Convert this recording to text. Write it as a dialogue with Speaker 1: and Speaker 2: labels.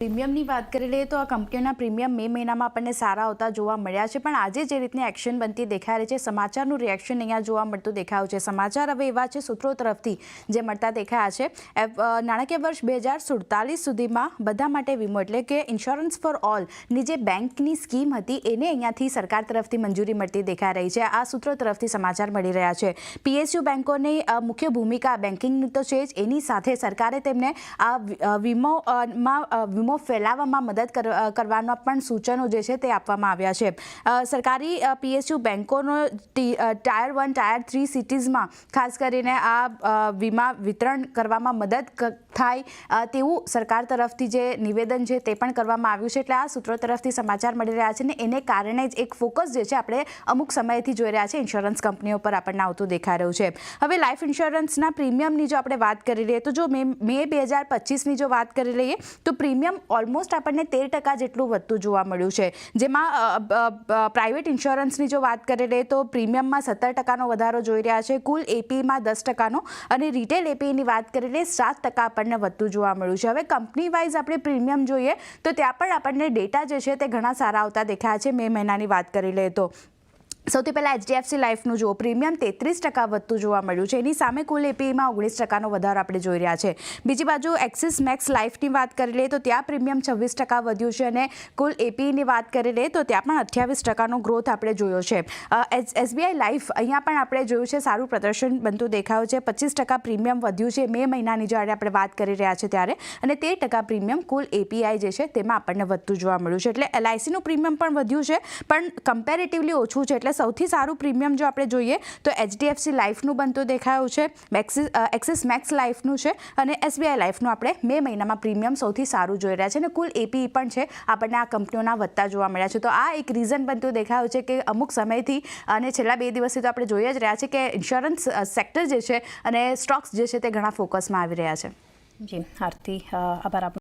Speaker 1: પ્રીમિયમની વાત કરી લઈએ તો આ કંપનીઓના પ્રીમિયમ મે મહિનામાં આપણને સારા આવતા જોવા મળ્યા છે, પણ આજે જે રીતની એક્શન બનતી દેખાઈ રહી છે, સમાચારનું રિએક્શન અહીંયા જોવા મળતું દેખાયું છે. સમાચાર હવે એવા છે સૂત્રો તરફથી જે મળતા દેખાયા છે. નાણાકીય વર્ષ 2047 સુધીમાં બધા માટે વીમો એટલે કે ઇન્સ્યોરન્સ ફોર ઓલની જે બેંકની સ્કીમ હતી એને અહીંયાથી સરકાર તરફથી મંજૂરી મળતી દેખાઈ રહી છે. આ સૂત્રો તરફથી સમાચાર મળી રહ્યા છે. PSU બેંકોની મુખ્ય ભૂમિકા બેન્કિંગની તો છે જ, એની સાથે સરકારે તેમને આ વીમો ફેલાવવામાં મદદ કરવાના પણ સૂચનો જે છે તે આપવામાં આવ્યા છે. સરકારી PSU બેંકોનો ટાયર 1 ટાયર 3 સિટીઝમાં ખાસ કરીને આ વીમા વિતરણ કરવામાં મદદ થાય તેવું સરકાર તરફથી જે નિવેદન છે તે પણ કરવામાં આવ્યું છે. એટલે આ સૂત્રો તરફથી સમાચાર મળી રહ્યા છે ને એને કારણે જ એક ફોકસ જે છે આપણે અમુક સમયથી જોઈ રહ્યા છે ઇન્સ્યોરન્સ કંપનીઓ પર આપણને આવતું દેખાઈ રહ્યું છે. હવે લાઈફ ઇન્સ્યોરન્સના પ્રીમિયમની જો આપણે વાત કરી લઈએ તો જો મે 2025ની જો વાત કરી લઈએ તો પ્રીમિયમ ઓલમોસ્ટ આપણને 13% જેટલું વધતું જોવા મળ્યું છે. જેમાં પ્રાઇવેટ ઇન્સ્યોરન્સની જો વાત કરી લઈએ તો પ્રીમિયમમાં 17%નો વધારો જોઈ રહ્યા છે, કુલ APEમાં 10%નો અને રિટેલ APEની વાત કરી લઈએ 7% આપણને વધતું જોવા મળ્યું છે. હવે કંપની વાઇઝ આપણે પ્રીમિયમ જોઈએ તો ત્યાં પણ આપણને ડેટા જે છે તે ઘણા સારા આવતા દેખાયા છે. મે મહિનાની વાત કરી લઈએ તો સૌથી પહેલાં HDFC લાઈફનું જુઓ, પ્રીમિયમ 33% વધતું જોવા મળ્યું છે. એની સામે કુલ APEમાં 19%નો વધારો આપણે જોઈ રહ્યા છે. બીજી બાજુ એક્સિસ મેક્સ લાઈફની વાત કરી લઈએ તો ત્યાં પ્રીમિયમ 26% વધ્યું છે અને કુલ APEની વાત કરી લઈએ તો ત્યાં પણ 28%નો ગ્રોથ આપણે જોયો છે. SBI લાઈફ અહીંયા પણ આપણે જોયું છે સારું પ્રદર્શન બનતું દેખાયું છે. 25% પ્રીમિયમ વધ્યું છે મે મહિનાની જ્યારે આપણે વાત કરી રહ્યા છે ત્યારે, અને 13% પ્રીમિયમ કુલ API જે છે તેમાં આપણને વધતું જોવા મળ્યું છે. એટલે LICનું પ્રીમિયમ પણ વધ્યું છે પણ કમ્પેરેટિવલી ઓછું છે. એટલે સૌથી સારું પ્રીમિયમ જો આપણે જોઈએ તો HDFC લાઈફનું બનતું દેખાયું છે, એક્સિસ મેક્સ લાઈફનું છે અને SBI લાઈફનું આપણે મે મહિનામાં પ્રીમિયમ સૌથી સારું જોઈ રહ્યા છે અને કુલ APE પણ છે આપણને આ કંપનીઓના વધતા જોવા મળ્યા છે. તો આ એક રીઝન બનતું દેખાયું છે કે અમુક સમયથી અને છેલ્લા 2 દિવસથી તો આપણે જોઈ જ રહ્યા છે કે ઇન્સ્યોરન્સ સેક્ટર જે છે અને સ્ટોક્સ જે છે તે ઘણા ફોકસમાં આવી રહ્યા છે.
Speaker 2: જી આરતી, આભાર આપનો.